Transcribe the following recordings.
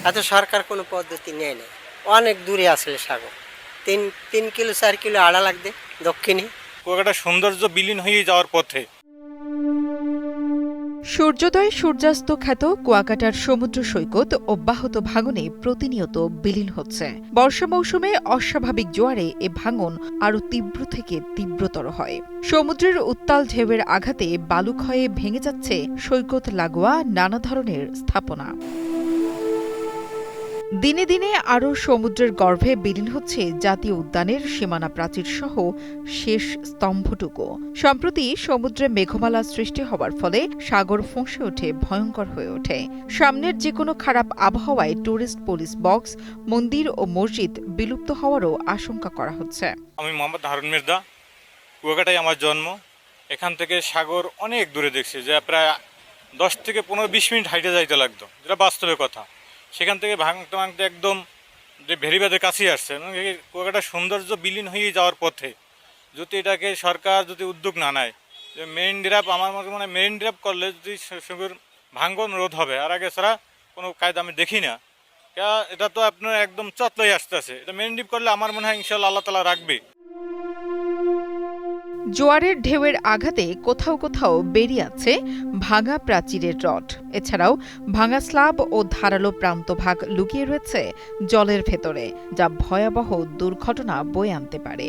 এত সরকার কোনো পদ্ধতি নেয় না। অনেক দূরে আসলে সাগর, 3 কিলো 4 কিলো আড়া লাগবে দক্ষিণে। কুয়াকাটার সৌন্দর্য বিলীন হয়ে যাওয়ার পথে। সূর্যোদয় সূর্যাস্ত খ্যাত কুয়াকাটার সমুদ্র সৈকত অব্যাহত ভাঙনে প্রতিনিয়ত বিলীন হচ্ছে। বর্ষা মৌসুমে অস্বাভাবিক জোয়ারে এ ভাঙন আরও তীব্র থেকে তীব্রতর হয়। সমুদ্রের উত্তাল ঢেউয়ের আঘাতে বালুক্ষয়ে ভেঙে যাচ্ছে সৈকত লাগোয়া নানা ধরনের স্থাপনা। দিনে দিনে আরও সমুদ্রের গর্ভে বিলীন হচ্ছে জাতীয় উদ্যানের সীমানা প্রাচীর সহ শেষ স্তম্ভটুকু। সম্প্রতি সমুদ্রে মেঘমালা সৃষ্টি হওয়ার ফলে সাগর ফোঁসে ওঠে, ভয়ঙ্কর হয়ে ওঠে। সামনের যে কোনো খারাপ আবহাওয়ায় টুরিস্ট পুলিশ বক্স, মন্দির ও মসজিদ বিলুপ্ত হওয়ারও আশঙ্কা করা হচ্ছে। আমি মোহাম্মদ হারুন মির্জা, কুয়াকাটায় আমার জন্ম। এখান থেকে সাগর অনেক দূরে দেখছি, যে প্রায় 10 থেকে 15-20 মিনিট হাইটে যাইতে লাগতো, যেটা বাস্তবের কথা। সেখান থেকে ভাঙতে ভাঙতে একদম যে ভেরিবাদের কাছেই আসছে। কুয়াকাটার সৌন্দর্য বিলীন হয়ে যাওয়ার পথে। যদি এটাকে সরকার যদি উদ্যোগ না নেয়, যে মেরিন ড্রাইভ, আমার মনে হয় মেরিন ড্রাইভ করলে যদি সাগর ভাঙন রোধ হবে। আর আগে ছাড়া কোনো কায়দা আমি দেখি না। এটা তো আপনার একদম চতলাই আসতেছে। এটা মেরিন ড্রাইভ করলে আমার মনে হয় ইনশাল্লাহ আল্লাহ তাআলা রাখবে। জোয়ারের ঢেউয়ের আঘাতে কোথাও কোথাও বেরিয়ে আছে ভাঙা প্রাচীরের রড। এছাড়াও ভাঙা স্ল্যাব ও ধারালো প্রান্তভাগ লুকিয়ে রয়েছে জলের ভেতরে, যা ভয়াবহ দুর্ঘটনা বয়ে আনতে পারে।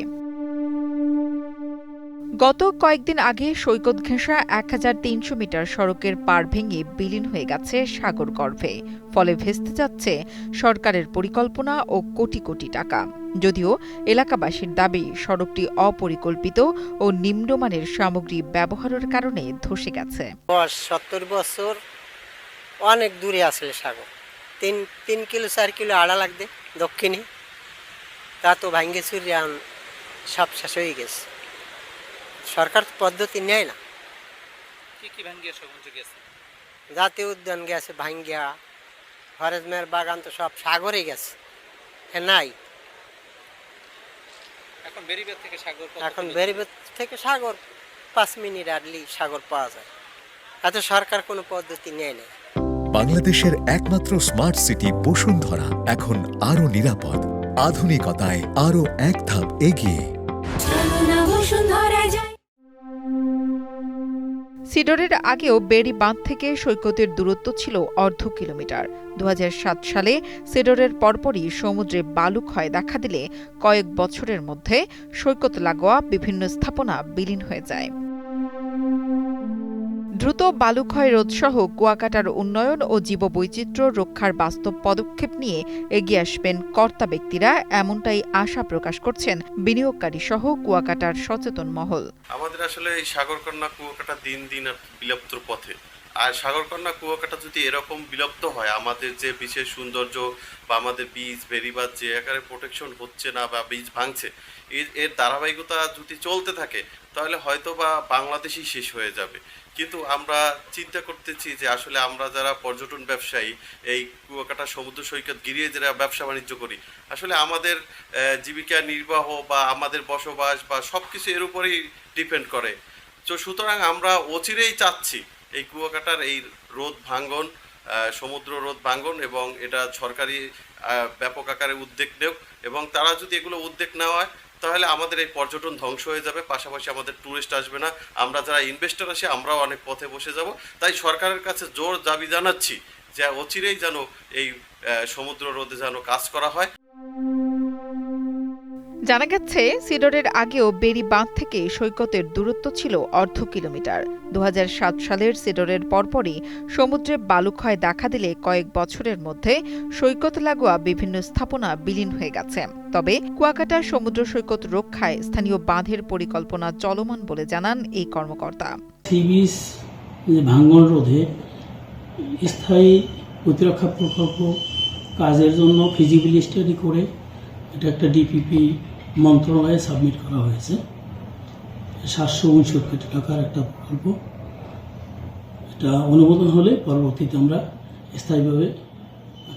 গত কয়েকদিন আগে সৈকত ঘেঁষা 1300 মিটার সড়কের পাড় ভেঙে বিলীন হয়ে গেছে সাগর গর্ভে। ফলে ভেস্তে যাচ্ছে সরকারের পরিকল্পনা ও কোটি কোটি টাকা। যদিও এলাকাবাসীর দাবি, সড়কটি অপরিকল্পিত ও নিম্নমানের সামগ্রী ব্যবহারের কারণে ধসে গেছে। 70 বছর অনেক দূরে আসলে সাগর, 3 কিলো 4 কিলো আড়া লাগবে দক্ষিণে। তা তো ভাঙ্গে চুরি সব শেষ হয়ে গেছে। সরকার পদ্ধতি নেয় না। কি ভাঙ্গিয়া সমুদ্র গেছে? জাতীয় উদ্যান গেছে ভাঙ্গিয়া, হরেজমের বাগান তো সব সাগরে গেছে। হ্যাঁ নাই, এখন বেরিবাদ থেকে সাগর এখন বেরিবাদ থেকে সাগর 5 মিনিট আর্লি সাগর পাওয়া যায়। এত সরকার কোনো পদ্ধতি নেয় না। বাংলাদেশের একমাত্র স্মার্ট সিটি বসুন্ধরা এখন আরো নিরাপদ, আধুনিকতায় আরো এক ধাপ এগিয়ে। সিডরের আগেও বেড়ি বাঁধ থেকে সৈকতের দূরত্ব ছিল অর্ধ কিলোমিটার। 2007 সালে সিডরের পরপরই সমুদ্রে বালুক্ষয় দেখা দিলে কয়েক বছরের মধ্যে সৈকত লাগোয়া বিভিন্ন স্থাপনা বিলীন হয়ে যায়। দ্রুত বালুক্ষয় রোধসহ কুয়াকাটার উন্নয়ন ও জীববৈচিত্র্য রক্ষার বাস্তব পদক্ষেপ নিয়ে এগিয়ে আসবেন কর্তা ব্যক্তিরা, এমনটাই আশা প্রকাশ করছেন বিনিয়োগকারী সহ কুয়াকাটার সচেতন মহল। আমাদের আসলে এই সাগরকন্যা কুয়াকাটা দিন দিন বিলুপ্তর পথে। আর সাগরকন্যা কুয়াকাটা যদি এরকম বিলুপ্ত হয়, আমাদের যে বিশেষ সৌন্দর্য বা আমাদের বীজ বেরিবাদ যে আকারে প্রোটেকশন হচ্ছে না বা বীজ ভাঙছে, এর ধারাবাহিকতা যদি চলতে থাকে, তাহলে হয়তো বা বাংলাদেশই শেষ হয়ে যাবে। কিন্তু আমরা চিন্তা করতেছি যে আসলে আমরা যারা পর্যটন ব্যবসায়ী, এই কুয়াকাটা সমুদ্র সৈকত ঘিরিয়ে যারা ব্যবসা বাণিজ্য করি, আসলে আমাদের জীবিকা নির্বাহ বা আমাদের বসবাস বা সব কিছু এর উপরেই ডিপেন্ড করে। তো সুতরাং আমরা অচিরেই চাচ্ছি এই কুয়াকাটার এই রোধ ভাঙ্গন, সমুদ্র রোধ ভাঙ্গন, এবং এটা সরকারি ব্যাপক আকারে উদ্যোগ নেব। এবং তারা যদি এগুলো উদ্যোগ নেওয়া হয়, তাহলে আমাদের এই পর্যটন ধ্বংস হয়ে যাবে, পাশাপাশি আমাদের ট্যুরিস্ট আসবে না, আমরা যারা ইনভেস্টর আসে আমরাও অনেক পথে বসে যাব। তাই সরকারের কাছে জোর দাবি জানাচ্ছি যে অচিরেই যেন এই সমুদ্র রোধে যেন কাজ করা হয়। জানা গেছে, সিডরের আগেও বেড়ি বাঁধ থেকে সৈকতের দূরত্ব ছিল অর্ধ কিলোমিটার। 2007 সালের সিডরের পরপরই সমুদ্রে বালুক্ষয় দেখা দিলে কয়েক বছরের মধ্যে সৈকত লাগোয়া বিভিন্ন স্থাপনা বিলীন হয়ে গেছে। তবে কুয়াকাটা সমুদ্র সৈকত রক্ষায় স্থানীয় বাঁধের পরিকল্পনা চলমান বলে জানান এই কর্মকর্তা। সি বিচ ভাঙ্গন রোধে স্থায়ী প্রতিরক্ষা প্রকল্প কাজের জন্য ফিজিবিলিটি স্টাডি করে এটা একটা ডিপিপি মন্ত্রণালয়ে সাবমিট করা হয়েছে। 769 কোটি টাকার একটা প্রকল্প। এটা অনুমোদন হলে পরবর্তীতে আমরা স্থায়ীভাবে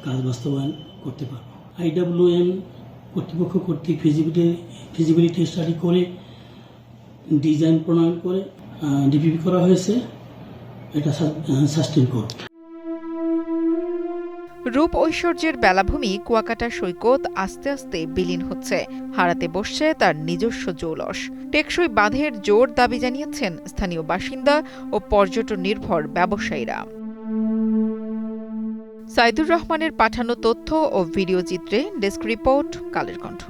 কাজ বাস্তবায়ন করতে পারব। IWM কর্তৃপক্ষ কর্তৃক ফিজিবিলিটি স্টাডি করে ডিজাইন প্রণয়ন করে ডিপিপি করা হয়েছে। এটা সাস্টেইন করবে। রূপ ঐশ্বর্যের বেলাভূমি কুয়াকাটা সৈকত আস্তে আস্তে বিলীন হচ্ছে, হারাতে বসছে তার নিজস্ব জৌলস। টেকসই বাঁধের জোর দাবি জানিয়েছেন স্থানীয় বাসিন্দা ও পর্যটন নির্ভর ব্যবসায়ীরা। সাইদুর রহমানের পাঠানো তথ্য ও ভিডিও চিত্রে ডেস্ক রিপোর্ট, কালের কণ্ঠ।